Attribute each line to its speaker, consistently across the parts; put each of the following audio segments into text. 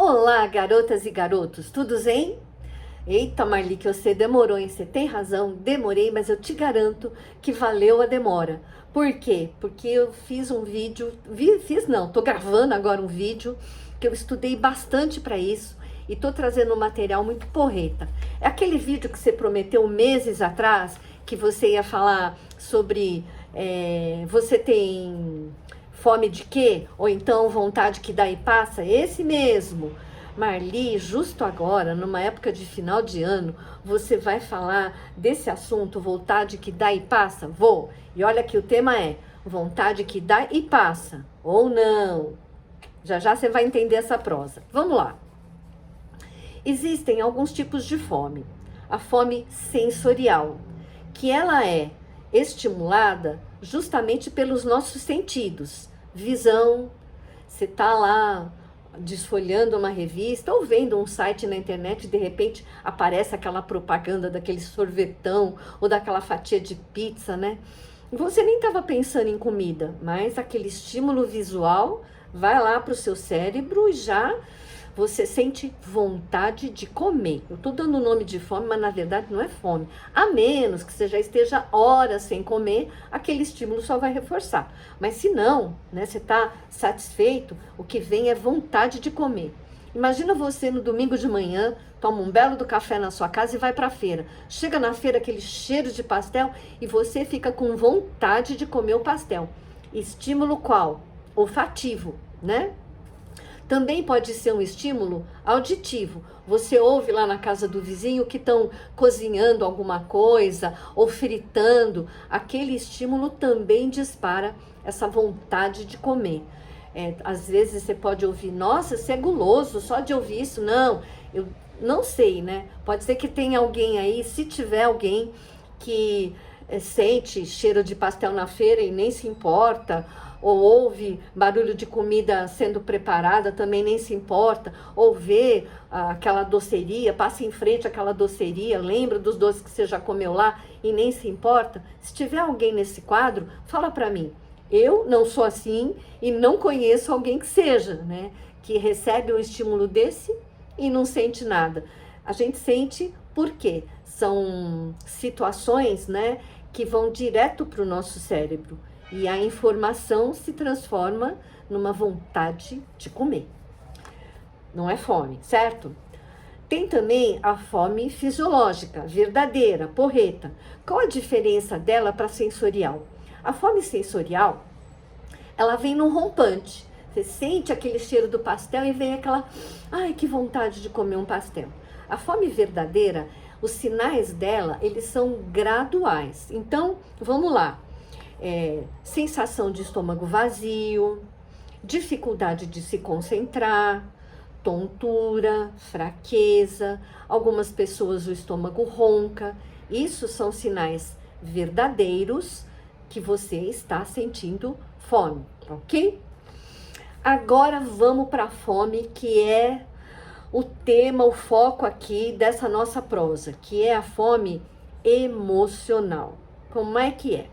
Speaker 1: Olá, garotas e garotos, tudo bem? Eita, Marli, que você demorou, hein? Você tem razão, demorei, mas eu te garanto que valeu a demora. Por quê? Porque eu fiz um vídeo, tô gravando agora um vídeo que eu estudei bastante para isso e tô trazendo um material muito porreta. É aquele vídeo que você prometeu meses atrás, que você ia falar sobre você tem fome de quê? Ou então vontade que dá e passa? Esse mesmo. Marli, justo agora, numa época de final de ano, você vai falar desse assunto, vontade que dá e passa? Vou. E olha que o tema é vontade que dá e passa, ou não. Já já você vai entender essa prosa. Vamos lá. Existem alguns tipos de fome. A fome sensorial, que ela é estimulada justamente pelos nossos sentidos. Visão, você tá lá desfolhando uma revista ou vendo um site na internet e de repente aparece aquela propaganda daquele sorvetão ou daquela fatia de pizza, né? Você nem estava pensando em comida, mas aquele estímulo visual vai lá para o seu cérebro e já você sente vontade de comer. Eu estou dando o nome de fome, mas na verdade não é fome. A menos que você já esteja horas sem comer, aquele estímulo só vai reforçar. Mas se não, né, você está satisfeito, o que vem é vontade de comer. Imagina você no domingo de manhã, toma um belo do café na sua casa e vai para a feira. Chega na feira aquele cheiro de pastel e você fica com vontade de comer o pastel. Estímulo qual? Olfativo, né? Também pode ser um estímulo auditivo. Você ouve lá na casa do vizinho que estão cozinhando alguma coisa ou fritando. Aquele estímulo também dispara essa vontade de comer. Às vezes você pode ouvir, nossa, você é guloso só de ouvir isso. Não, eu não sei, né? Pode ser que tenha alguém aí, se tiver alguém que sente cheiro de pastel na feira e nem se importa, ou ouve barulho de comida sendo preparada, também nem se importa, ou vê aquela doceria, passa em frente àquela doceria, lembra dos doces que você já comeu lá e nem se importa. Se tiver alguém nesse quadro, fala para mim. Eu não sou assim e não conheço alguém que seja, né? Que recebe um estímulo desse e não sente nada. A gente sente porque são situações, né, que vão direto para o nosso cérebro. E a informação se transforma numa vontade de comer. Não é fome, certo? Tem também a fome fisiológica, verdadeira, porreta. Qual a diferença dela para a sensorial? A fome sensorial, ela vem num rompante. Você sente aquele cheiro do pastel e vem aquela, ai, que vontade de comer um pastel. A fome verdadeira, os sinais dela, eles são graduais. Então, vamos lá. Sensação de estômago vazio, dificuldade de se concentrar, tontura, fraqueza, algumas pessoas o estômago ronca. Isso são sinais verdadeiros que você está sentindo fome, ok? Agora vamos para a fome, que é o tema, o foco aqui dessa nossa prosa, que é a fome emocional. Como é que é?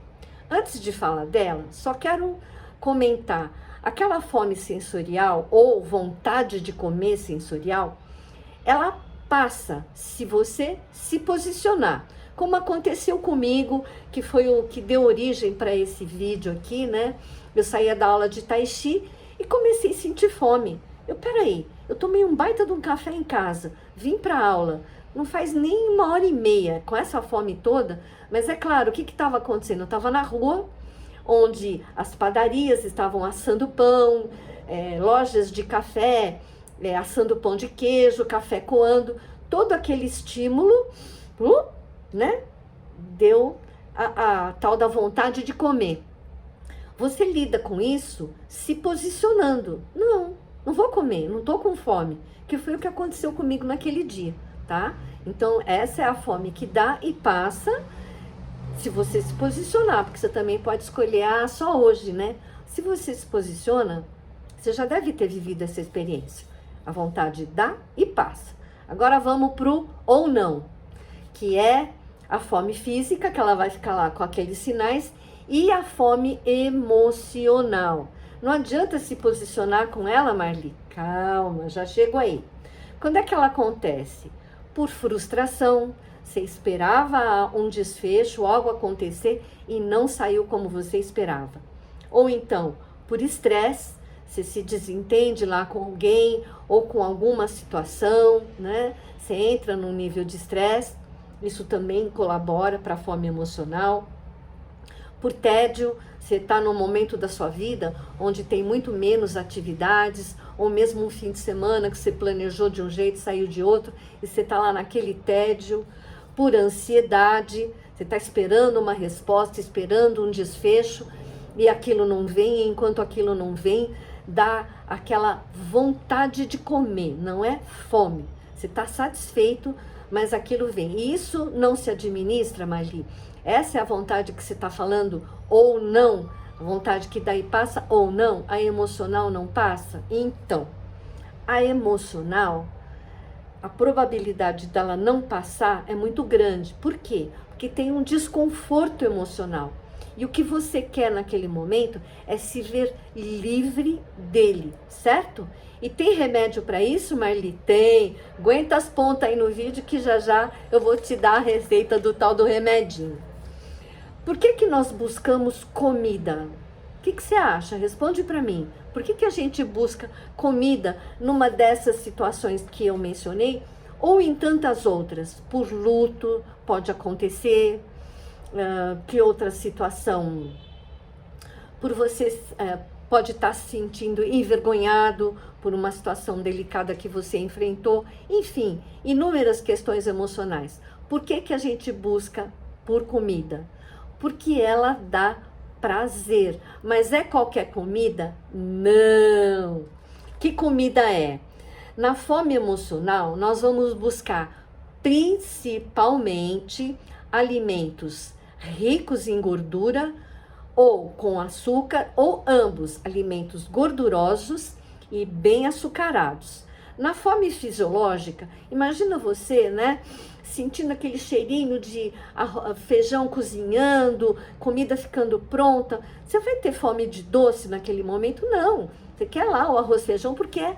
Speaker 1: Antes de falar dela, só quero comentar. Aquela fome sensorial ou vontade de comer sensorial, ela passa se você se posicionar. Como aconteceu comigo, que foi o que deu origem para esse vídeo aqui, né? Eu saía da aula de Tai Chi e comecei a sentir fome. Peraí, eu tomei um baita de um café em casa, vim para a aula, não faz nem 1h30 com essa fome toda, mas é claro, o que estava acontecendo? Eu estava na rua, onde as padarias estavam assando pão, lojas de café assando pão de queijo, café coando, todo aquele estímulo, né? Deu a tal da vontade de comer. Você lida com isso se posicionando. Não vou comer, não tô com fome, que foi o que aconteceu comigo naquele dia, tá? Então, essa é a fome que dá e passa se você se posicionar, porque você também pode escolher só hoje, né? Se você se posiciona, você já deve ter vivido essa experiência. A vontade dá e passa. Agora vamos pro ou não, que é a fome física, que ela vai ficar lá com aqueles sinais, e a fome emocional. Não adianta se posicionar com ela, Marli. Calma, já chego aí. Quando é que ela acontece? Por frustração. Você esperava um desfecho, algo acontecer e não saiu como você esperava. Ou então, por estresse, você se desentende lá com alguém ou com alguma situação, né? Você entra num nível de estresse, isso também colabora para a fome emocional. Por tédio, você está num momento da sua vida onde tem muito menos atividades, ou mesmo um fim de semana que você planejou de um jeito, saiu de outro, e você está lá naquele tédio. Por ansiedade, você está esperando uma resposta, esperando um desfecho, e aquilo não vem, e enquanto aquilo não vem, dá aquela vontade de comer, não é fome. Você está satisfeito, mas aquilo vem. E isso não se administra, Marli. Essa é a vontade que você está falando, ou não, a vontade que daí passa ou não, a emocional não passa? Então, a emocional, a probabilidade dela não passar é muito grande. Por quê? Porque tem um desconforto emocional. E o que você quer naquele momento é se ver livre dele, certo? E tem remédio para isso, Marli? Tem. Aguenta as pontas aí no vídeo que já já eu vou te dar a receita do tal do remedinho. Por que nós buscamos comida? O que você acha? Responde para mim. Por que a gente busca comida numa dessas situações que eu mencionei? Ou em tantas outras? Por luto, pode acontecer. Que outra situação? Por você pode estar se sentindo envergonhado por uma situação delicada que você enfrentou. Enfim, inúmeras questões emocionais. Por que a gente busca por comida? Porque ela dá prazer. Mas é qualquer comida? Não. Que comida é? Na fome emocional, nós vamos buscar principalmente alimentos ricos em gordura ou com açúcar, ou ambos, alimentos gordurosos e bem açucarados. Na fome fisiológica, imagina você, né, sentindo aquele cheirinho de feijão cozinhando, comida ficando pronta. Você vai ter fome de doce naquele momento? Não. Você quer lá o arroz e feijão porque é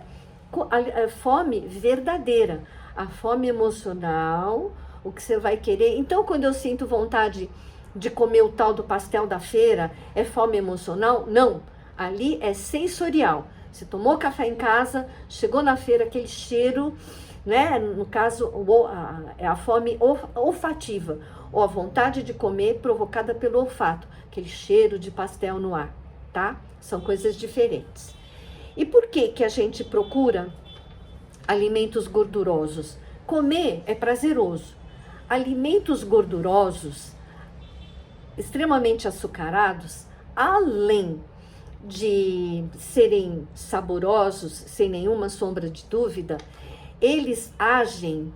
Speaker 1: a fome verdadeira. A fome emocional, o que você vai querer. Então, quando eu sinto vontade de comer o tal do pastel da feira, é fome emocional? Não. Ali é sensorial. Você tomou café em casa, chegou na feira, aquele cheiro, né? No caso, é a fome olfativa, ou a vontade de comer provocada pelo olfato, aquele cheiro de pastel no ar, tá? São coisas diferentes. E por que a gente procura alimentos gordurosos? Comer é prazeroso. Alimentos gordurosos, extremamente açucarados, além de serem saborosos, sem nenhuma sombra de dúvida, eles agem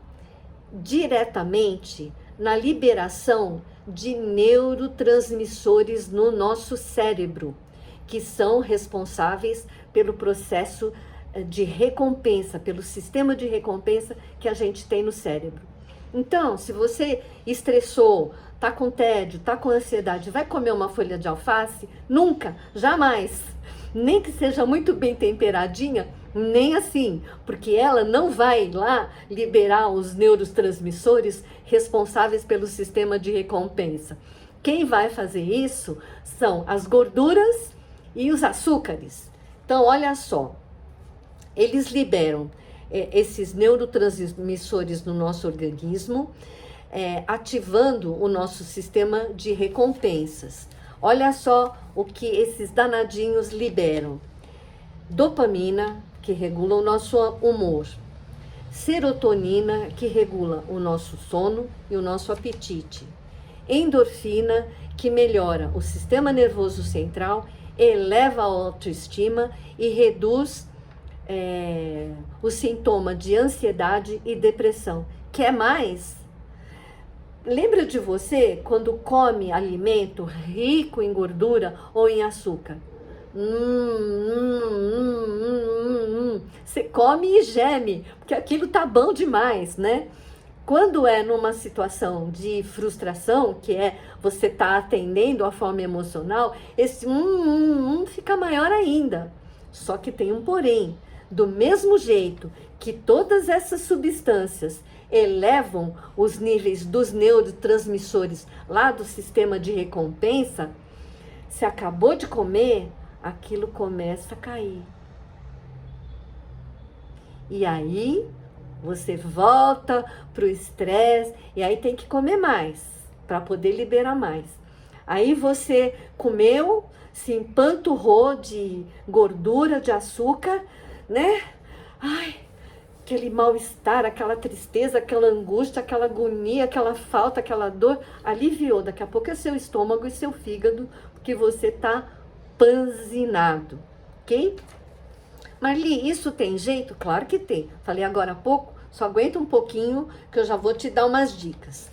Speaker 1: diretamente na liberação de neurotransmissores no nosso cérebro, que são responsáveis pelo processo de recompensa, pelo sistema de recompensa que a gente tem no cérebro. Então, se você estressou, tá com tédio, tá com ansiedade, vai comer uma folha de alface? Nunca, jamais. Nem que seja muito bem temperadinha, nem assim, porque ela não vai lá liberar os neurotransmissores responsáveis pelo sistema de recompensa. Quem vai fazer isso são as gorduras e os açúcares. Então, olha só, eles liberam esses neurotransmissores no nosso organismo, ativando o nosso sistema de recompensas. Olha só o que esses danadinhos liberam. Dopamina, que regula o nosso humor. Serotonina, que regula o nosso sono e o nosso apetite. Endorfina, que melhora o sistema nervoso central, eleva a autoestima e reduz o sintoma de ansiedade e depressão. Quer mais? Lembra de você quando come alimento rico em gordura ou em açúcar? Você come e geme, porque aquilo tá bom demais, né? Quando é numa situação de frustração, que é você tá atendendo a fome emocional, esse fica maior ainda. Só que tem um porém. Do mesmo jeito que todas essas substâncias elevam os níveis dos neurotransmissores lá do sistema de recompensa, se acabou de comer, aquilo começa a cair. E aí você volta pro estresse e aí tem que comer mais para poder liberar mais. Aí você comeu, se empanturrou de gordura, de açúcar, né? Ai, aquele mal-estar, aquela tristeza, aquela angústia, aquela agonia, aquela falta, aquela dor, aliviou. Daqui a pouco é seu estômago e seu fígado, porque você tá panzinado, ok? Marli, isso tem jeito? Claro que tem. Falei agora há pouco, só aguenta um pouquinho que eu já vou te dar umas dicas.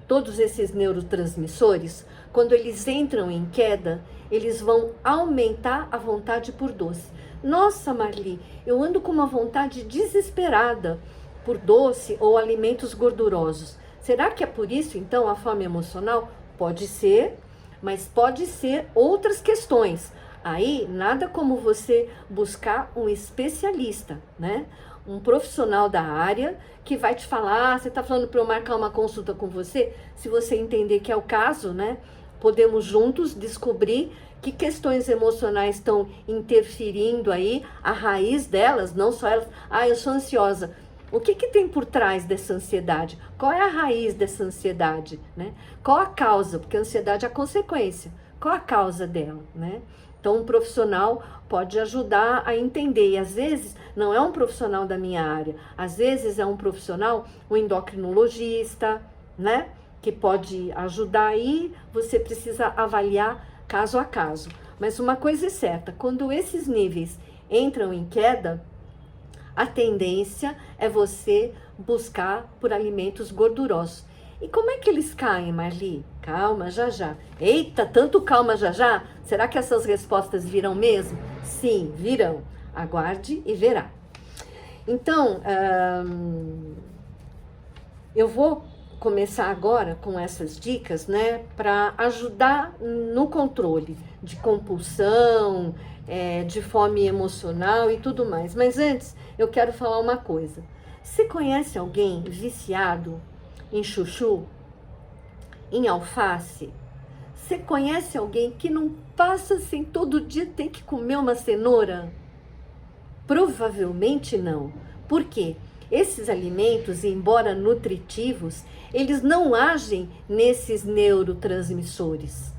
Speaker 1: Todos esses neurotransmissores, quando eles entram em queda, eles vão aumentar a vontade por doce. Nossa, Marli, eu ando com uma vontade desesperada por doce ou alimentos gordurosos. Será que é por isso, então, a fome emocional? Pode ser, mas pode ser outras questões. Aí, nada como você buscar um especialista, né? Um profissional da área que vai te falar, você está falando para eu marcar uma consulta com você? Se você entender que é o caso, né? Podemos juntos descobrir que questões emocionais estão interferindo aí, a raiz delas, não só elas. Ah, eu sou ansiosa. O que tem por trás dessa ansiedade? Qual é a raiz dessa ansiedade, né? Qual a causa? Porque a ansiedade é a consequência. Qual a causa dela, né? Então, um profissional pode ajudar a entender. E, às vezes, não é um profissional da minha área. Às vezes, é um profissional, um endocrinologista, né? Que pode ajudar aí. Você precisa avaliar caso a caso. Mas uma coisa é certa. Quando esses níveis entram em queda, a tendência é você buscar por alimentos gordurosos. E como é que eles caem, Marli? Calma, já já. Eita, tanto calma, já já? Será que essas respostas virão mesmo? Sim, virão. Aguarde e verá. Então, eu vou começar agora com essas dicas, né? Para ajudar no controle de compulsão, de fome emocional e tudo mais. Mas antes, eu quero falar uma coisa. Você conhece alguém viciado em chuchu, em alface? Você conhece alguém que não passa assim todo dia tem que comer uma cenoura? Provavelmente não. Por quê? Esses alimentos, embora nutritivos, eles não agem nesses neurotransmissores.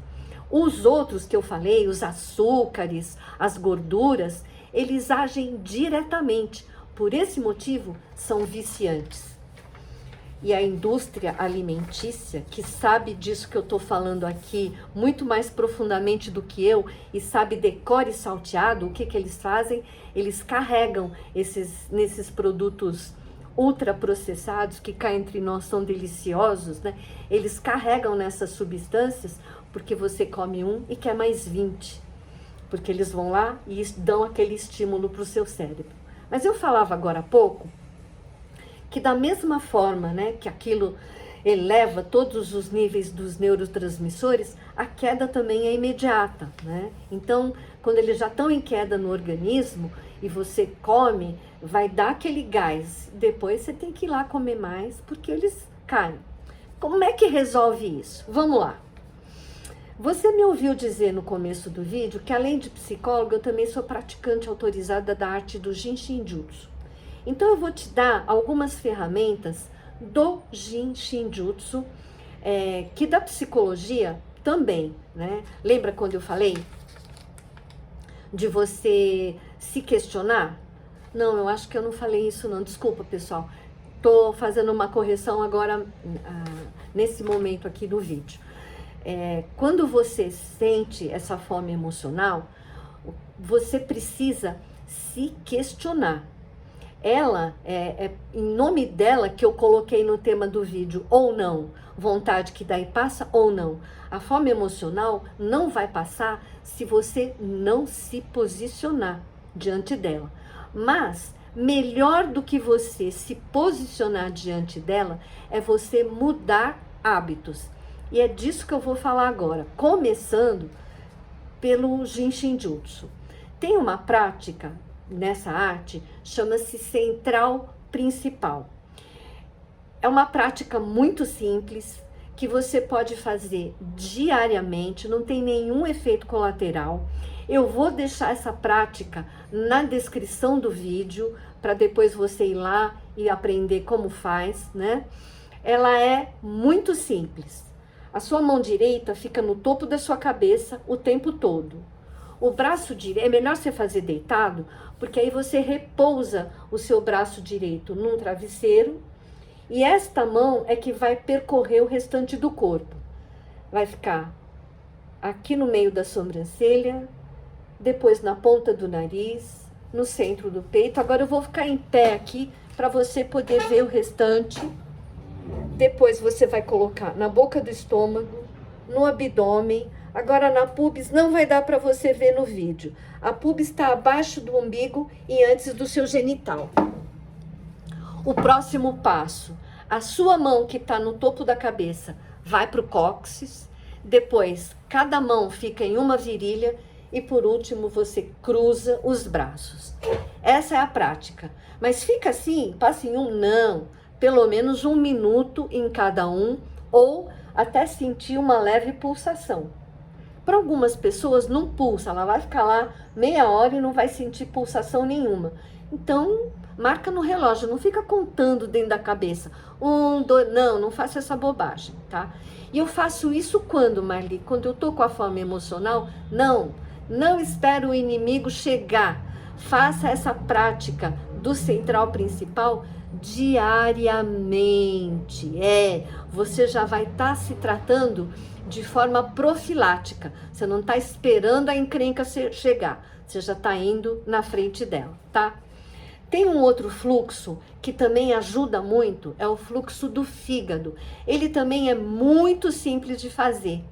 Speaker 1: Os outros que eu falei, os açúcares, as gorduras, eles agem diretamente. Por esse motivo, são viciantes. E a indústria alimentícia, que sabe disso que eu estou falando aqui muito mais profundamente do que eu, e sabe decore e salteado, o que eles fazem? Eles carregam nesses produtos ultraprocessados, que cá entre nós são deliciosos, né? Eles carregam nessas substâncias, porque você come um e quer mais 20. Porque eles vão lá e dão aquele estímulo para o seu cérebro. Mas eu falava agora há pouco, que da mesma forma, né, que aquilo eleva todos os níveis dos neurotransmissores, a queda também é imediata, né? Então, quando eles já estão em queda no organismo e você come, vai dar aquele gás. Depois você tem que ir lá comer mais, porque eles caem. Como é que resolve isso? Vamos lá. Você me ouviu dizer no começo do vídeo que, além de psicóloga, eu também sou praticante autorizada da arte do Jin Shinjutsu. Então, eu vou te dar algumas ferramentas do Jin Shinjutsu, que da psicologia também, né? Lembra quando eu falei de você se questionar? Não, eu acho que eu não falei isso não, desculpa, pessoal. Tô fazendo uma correção agora, nesse momento aqui do vídeo. Quando você sente essa fome emocional, você precisa se questionar. Ela, em nome dela que eu coloquei no tema do vídeo, ou não, vontade que daí passa ou não. A fome emocional não vai passar se você não se posicionar diante dela. Mas melhor do que você se posicionar diante dela é você mudar hábitos. E é disso que eu vou falar agora, começando pelo Jinshin Jutsu. Tem uma prática nessa arte, chama-se central principal. É uma prática muito simples, que você pode fazer diariamente, não tem nenhum efeito colateral. Eu vou deixar essa prática na descrição do vídeo, para depois você ir lá e aprender como faz, né? Ela é muito simples. A sua mão direita fica no topo da sua cabeça o tempo todo. O braço direito, é melhor você fazer deitado, porque aí você repousa o seu braço direito num travesseiro, e esta mão é que vai percorrer o restante do corpo. Vai ficar aqui no meio da sobrancelha, depois na ponta do nariz, no centro do peito. Agora eu vou ficar em pé aqui para você poder ver o restante. Depois você vai colocar na boca do estômago, no abdômen. Agora na pubis não vai dar para você ver no vídeo. A pubis está abaixo do umbigo e antes do seu genital. O próximo passo, a sua mão que está no topo da cabeça vai para o cóccix, depois cada mão fica em uma virilha e por último você cruza os braços. Essa é a prática, mas fica assim, passa em não, pelo menos 1 minuto em cada um ou até sentir uma leve pulsação. Para algumas pessoas não pulsa, ela vai ficar lá meia hora e não vai sentir pulsação nenhuma. Então, marca no relógio, não fica contando dentro da cabeça. 1, 2, não faça essa bobagem, tá? E eu faço isso quando, Marli? Quando eu tô com a fome emocional? Não espere o inimigo chegar. Faça essa prática do central principal diariamente. Você já vai estar se tratando de forma profilática. Você não está esperando a encrenca chegar. Você já está indo na frente dela, tá? Tem um outro fluxo que também ajuda muito, é o fluxo do fígado. Ele também é muito simples de fazer.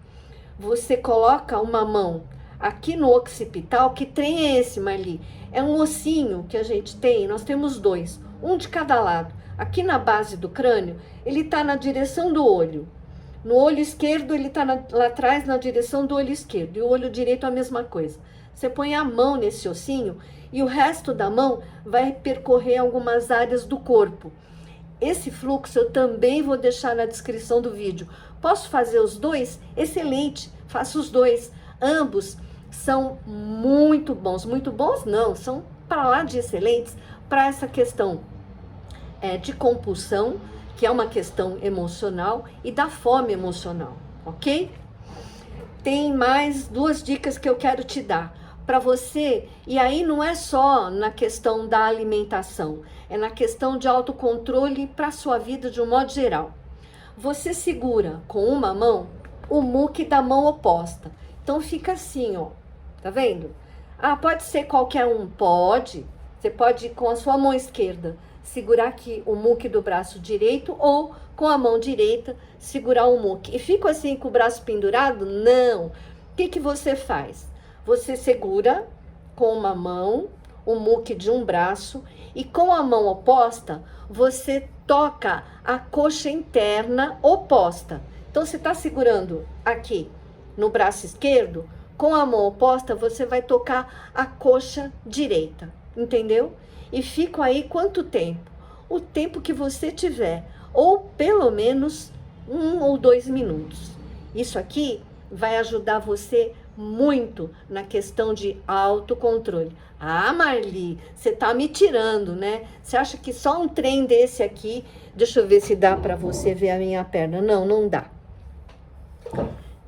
Speaker 1: Você coloca uma mão aqui no occipital, que trem é esse, Marli? É um ossinho que a gente tem, nós temos 2, um de cada lado. Aqui na base do crânio, ele está na direção do olho. No olho esquerdo, ele está lá atrás na direção do olho esquerdo. E o olho direito a mesma coisa. Você põe a mão nesse ossinho e o resto da mão vai percorrer algumas áreas do corpo. Esse fluxo eu também vou deixar na descrição do vídeo. Posso fazer os dois? Excelente, faço os dois. Ambos são muito bons não, são para lá de excelentes para essa questão de compulsão, que é uma questão emocional, e da fome emocional, ok? Tem mais 2 dicas que eu quero te dar para você, e aí não é só na questão da alimentação, é na questão de autocontrole para a sua vida de um modo geral. Você segura com uma mão o muque da mão oposta, então fica assim, ó, tá vendo? Pode ser qualquer um, pode, você pode com a sua mão esquerda segurar aqui o muque do braço direito ou com a mão direita segurar o muque. E fico assim com o braço pendurado? Não. O que você faz? Você segura com uma mão o muque de um braço e com a mão oposta você toca a coxa interna oposta. Então você está segurando aqui no braço esquerdo, com a mão oposta você vai tocar a coxa direita, entendeu? E fico aí quanto tempo? O tempo que você tiver, ou pelo menos 1 ou 2 minutos. Isso aqui vai ajudar você muito na questão de autocontrole. Marli, você tá me tirando, né? Você acha que só um trem desse aqui, deixa eu ver se dá para você ver a minha perna. Não dá.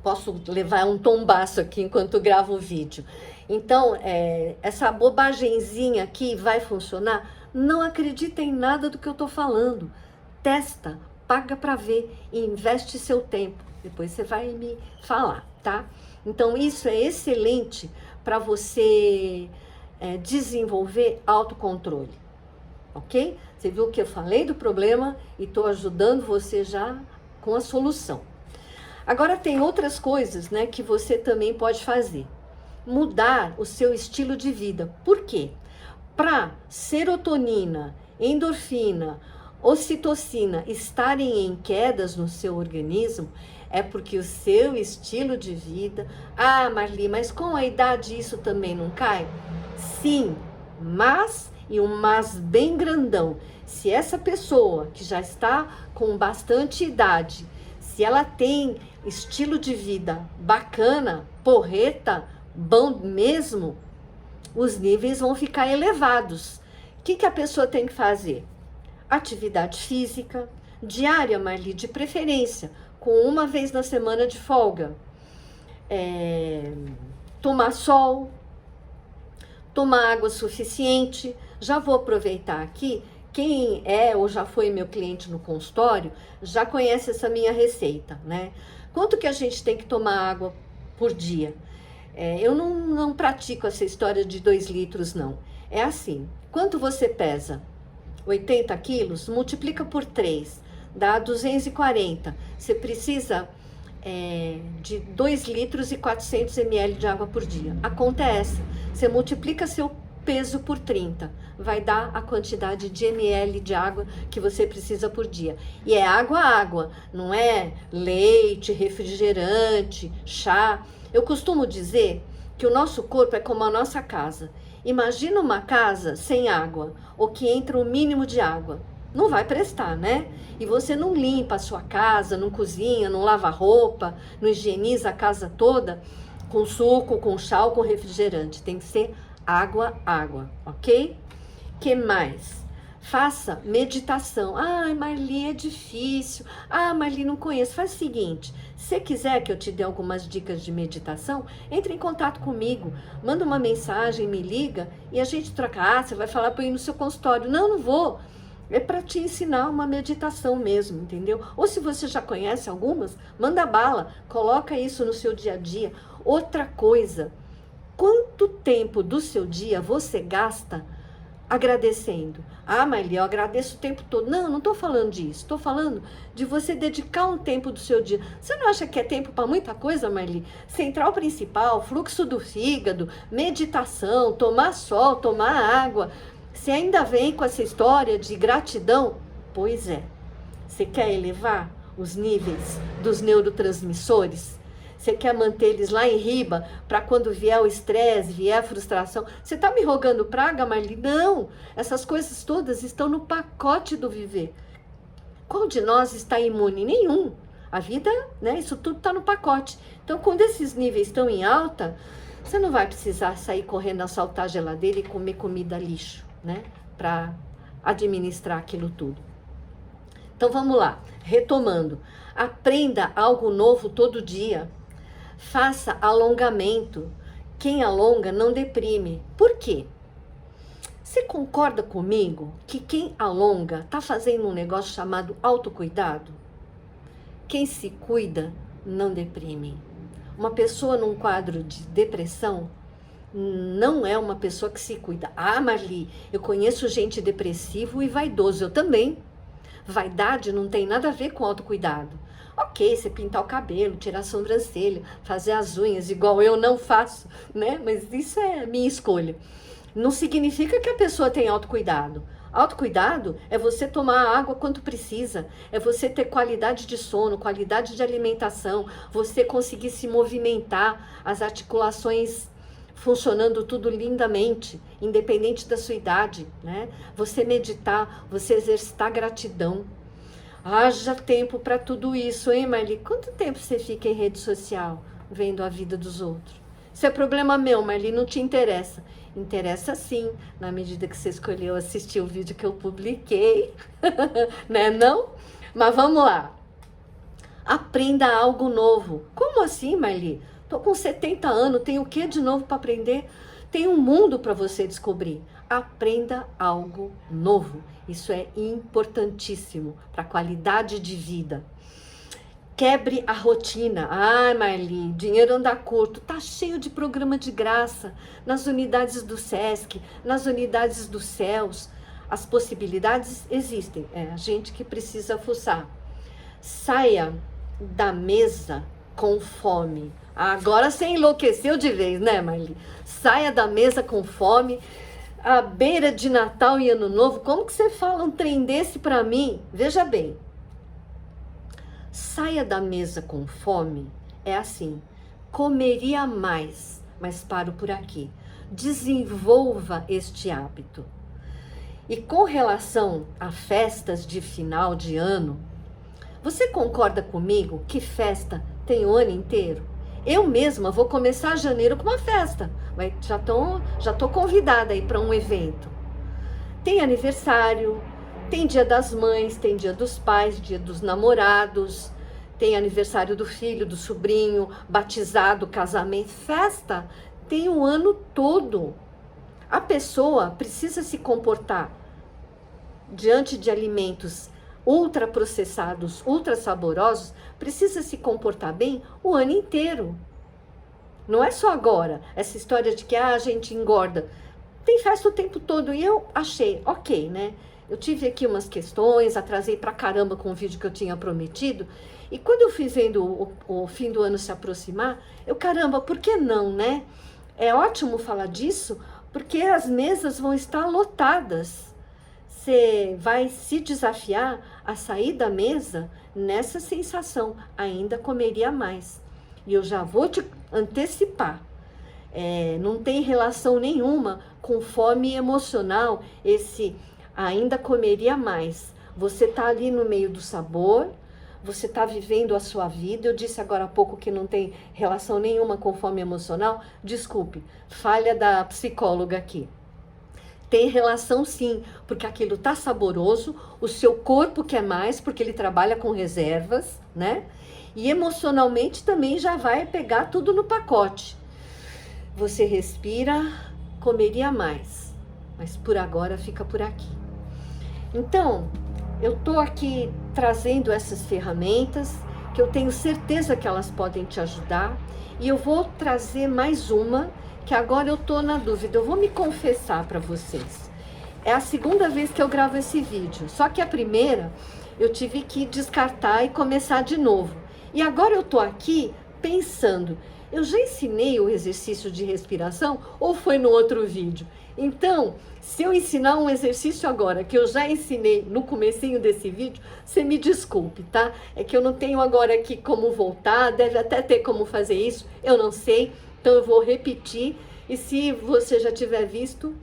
Speaker 1: Posso levar um tombaço aqui enquanto gravo o vídeo. Então, essa bobagenzinha aqui vai funcionar? Não acredita em nada do que eu tô falando. Testa, paga para ver e investe seu tempo. Depois você vai me falar, tá? Então, isso é excelente para você desenvolver autocontrole, ok? Você viu que eu falei do problema e estou ajudando você já com a solução. Agora, tem outras coisas, né, que você também pode fazer. Mudar o seu estilo de vida. Por quê? Para serotonina, endorfina, ocitocina estarem em quedas no seu organismo, é porque o seu estilo de vida... Ah, Marli, mas com a idade isso também não cai? Sim, mas, e um mas bem grandão, se essa pessoa que já está com bastante idade, se ela tem estilo de vida bacana, porreta, bom mesmo, os níveis vão ficar elevados. O que a pessoa tem que fazer? Atividade física, diária, Marli, de preferência, com uma vez na semana de folga. Tomar sol, tomar água suficiente. Já vou aproveitar aqui, quem é ou já foi meu cliente no consultório, já conhece essa minha receita, né? Quanto que a gente tem que tomar água por dia? Eu não pratico essa história de 2 litros, não. É assim, quanto você pesa? 80 quilos, multiplica por 3, dá 240. Você precisa de 2 litros e 400 ml de água por dia. A conta é essa. Você multiplica seu peso por 30, vai dar a quantidade de ml de água que você precisa por dia. E é água, não é leite, refrigerante, chá. Eu costumo dizer que o nosso corpo é como a nossa casa. Imagina uma casa sem água, ou que entra o mínimo de água. Não vai prestar, né? E você não limpa a sua casa, não cozinha, não lava roupa, não higieniza a casa toda com suco, com chá ou com refrigerante. Tem que ser água, ok? Que mais? Faça meditação. Ai, Marli, é difícil. Ah, Marli, não conheço. Faz o seguinte, se quiser que eu te dê algumas dicas de meditação, entre em contato comigo, manda uma mensagem, me liga e a gente troca. Ah, você vai falar para ir no seu consultório. Não vou. É para te ensinar uma meditação mesmo, entendeu? Ou se você já conhece algumas, manda bala, coloca isso no seu dia a dia. Outra coisa, quanto tempo do seu dia você gasta agradecendo? Ah, Marli, eu agradeço o tempo todo. Não estou falando disso. Estou falando de você dedicar um tempo do seu dia. Você não acha que é tempo para muita coisa, Marli? Central principal, fluxo do fígado, meditação, tomar sol, tomar água. Você ainda vem com essa história de gratidão? Pois é. Você quer elevar os níveis dos neurotransmissores? Você quer manter eles lá em riba para quando vier o estresse, vier a frustração? Você está me rogando praga, Marli? Não! Essas coisas todas estão no pacote do viver. Qual de nós está imune? Nenhum. A vida, né? Isso tudo está no pacote. Então, quando esses níveis estão em alta, você não vai precisar sair correndo, assaltar a geladeira e comer comida lixo, né? Para administrar aquilo tudo. Então, vamos lá. Retomando. Aprenda algo novo todo dia. Faça alongamento. Quem alonga não deprime. Por quê? Você concorda comigo que quem alonga está fazendo um negócio chamado autocuidado? Quem se cuida não deprime. Uma pessoa num quadro de depressão não é uma pessoa que se cuida. Ah, Marli, eu conheço gente depressivo e vaidoso. Eu também. Vaidade não tem nada a ver com autocuidado. Ok, você pintar o cabelo, tirar a sobrancelha, fazer as unhas, igual eu não faço, né? Mas isso é minha escolha. Não significa que a pessoa tem autocuidado. Autocuidado é você tomar água quanto precisa, é você ter qualidade de sono, qualidade de alimentação, você conseguir se movimentar, as articulações funcionando tudo lindamente, independente da sua idade, né? Você meditar, você exercitar gratidão. Haja tempo para tudo isso, hein, Marli? Quanto tempo você fica em rede social vendo a vida dos outros? Isso é problema meu, Marli, não te interessa. Interessa sim, na medida que você escolheu assistir o vídeo que eu publiquei, né, não? Mas vamos lá. Aprenda algo novo. Como assim, Marli? Tô com 70 anos, tenho o que de novo para aprender? Tem um mundo para você descobrir. Aprenda algo novo. Isso é importantíssimo para a qualidade de vida. Quebre a rotina. Ai, Marli, dinheiro anda curto. Tá cheio de programa de graça nas unidades do SESC, nas unidades dos céus. As possibilidades existem. É a gente que precisa fuçar. Saia da mesa com fome. Agora você enlouqueceu de vez, né, Marli? Saia da mesa com fome. à beira de Natal e Ano Novo, como que você fala um trem desse para mim? Veja bem, saia da mesa com fome, é assim, comeria mais, mas paro por aqui. Desenvolva este hábito. E com relação a festas de final de ano, você concorda comigo que festa tem o ano inteiro? Eu mesma vou começar janeiro com uma festa. Já tô convidada aí para um evento. Tem aniversário, tem dia das mães, tem dia dos pais, dia dos namorados, tem aniversário do filho, do sobrinho, batizado, casamento. Festa tem o ano todo. A pessoa precisa se comportar diante de alimentos ultraprocessados, ultra saborosos, precisa se comportar bem o ano inteiro. Não é só agora, essa história de que a gente engorda. Tem festa o tempo todo e eu achei, ok, né? Eu tive aqui umas questões, atrasei pra caramba com o vídeo que eu tinha prometido. E quando eu fui vendo o fim do ano se aproximar, caramba, por que não, né? É ótimo falar disso, porque as mesas vão estar lotadas. Você vai se desafiar a sair da mesa nessa sensação, ainda comeria mais. E eu já vou te antecipar, não tem relação nenhuma com fome emocional, esse ainda comeria mais. Você está ali no meio do sabor, você está vivendo a sua vida. Eu disse agora há pouco que não tem relação nenhuma com fome emocional. Desculpe, falha da psicóloga aqui. Tem relação sim, porque aquilo tá saboroso, o seu corpo quer mais, porque ele trabalha com reservas, né? E emocionalmente também já vai pegar tudo no pacote. Você respira, comeria mais, mas por agora fica por aqui. Então, eu tô aqui trazendo essas ferramentas, que eu tenho certeza que elas podem te ajudar, e eu vou trazer mais uma, que agora eu tô na dúvida. Eu vou me confessar para vocês. É a segunda vez que eu gravo esse vídeo, só que a primeira eu tive que descartar e começar de novo. E agora eu tô aqui pensando, eu já ensinei o exercício de respiração ou foi no outro vídeo? Então, se eu ensinar um exercício agora que eu já ensinei no comecinho desse vídeo, você me desculpe, tá? É que eu não tenho agora aqui como voltar, deve até ter como fazer isso, eu não sei. Então eu vou repetir, e se você já tiver visto,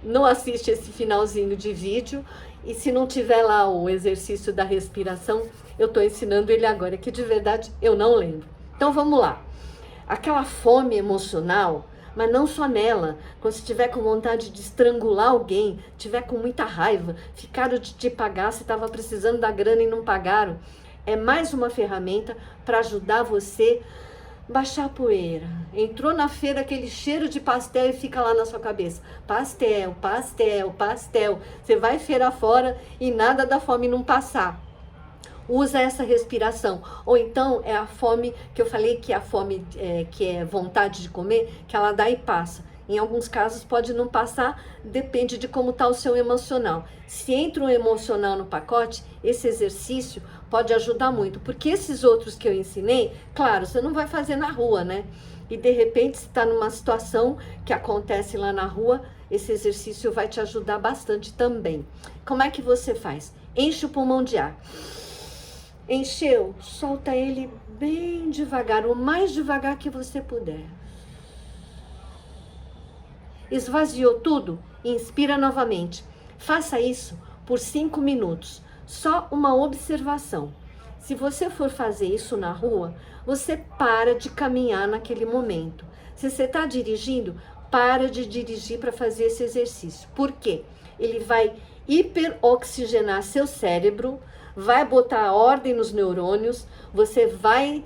Speaker 1: não assiste esse finalzinho de vídeo, e se não tiver lá o exercício da respiração, eu estou ensinando ele agora, que de verdade eu não lembro. Então vamos lá. Aquela fome emocional, mas não só nela, quando você estiver com vontade de estrangular alguém, tiver com muita raiva, ficaram de te pagar, você estava precisando da grana e não pagaram, é mais uma ferramenta para ajudar você baixar a poeira. Entrou na feira aquele cheiro de pastel e fica lá na sua cabeça. Pastel, pastel, pastel. Você vai feira fora e nada da fome não passar. Usa essa respiração. Ou então é a fome, que eu falei que a fome que é vontade de comer, que ela dá e passa. Em alguns casos pode não passar, depende de como está o seu emocional. Se entra um emocional no pacote, esse exercício pode ajudar muito. Porque esses outros que eu ensinei, claro, você não vai fazer na rua, né? E de repente, se está numa situação que acontece lá na rua, esse exercício vai te ajudar bastante também. Como é que você faz? Enche o pulmão de ar. Encheu, solta ele bem devagar, o mais devagar que você puder. Esvaziou tudo? Inspira novamente. Faça isso por 5 minutos. Só uma observação. Se você for fazer isso na rua, você para de caminhar naquele momento. Se você está dirigindo, para de dirigir para fazer esse exercício. Por quê? Ele vai hiperoxigenar seu cérebro, vai botar ordem nos neurônios, você vai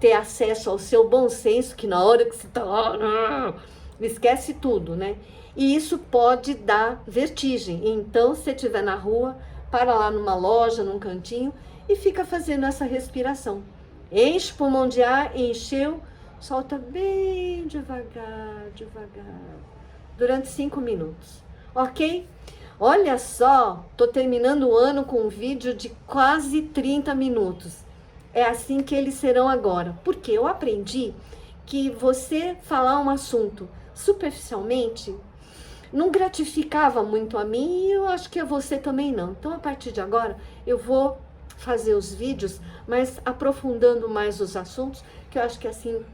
Speaker 1: ter acesso ao seu bom senso, que na hora que você está lá, esquece tudo, né? E isso pode dar vertigem. Então, se você estiver na rua, para lá numa loja, num cantinho, e fica fazendo essa respiração. Enche o pulmão de ar, encheu, solta bem devagar, devagar, durante 5 minutos, ok? Olha só, tô terminando o ano com um vídeo de quase 30 minutos. É assim que eles serão agora, porque eu aprendi que você falar um assunto superficialmente não gratificava muito a mim e eu acho que a você também não. Então, a partir de agora, eu vou fazer os vídeos, mas aprofundando mais os assuntos, que eu acho que assim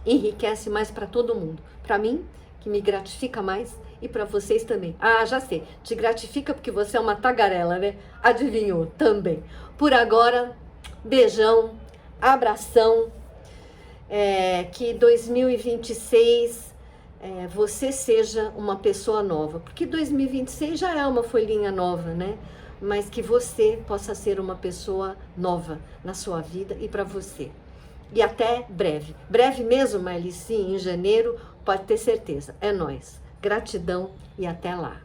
Speaker 1: enriquece mais para todo mundo. Para mim, que me gratifica mais, e para vocês também. Ah, já sei, te gratifica porque você é uma tagarela, né? Adivinhou também. Por agora, beijão, abração, que 2026 você seja uma pessoa nova, porque 2026 já é uma folhinha nova, né? Mas que você possa ser uma pessoa nova na sua vida e para você. E até breve. Breve mesmo, Marli, sim, em janeiro, pode ter certeza. É nóis. Gratidão e até lá.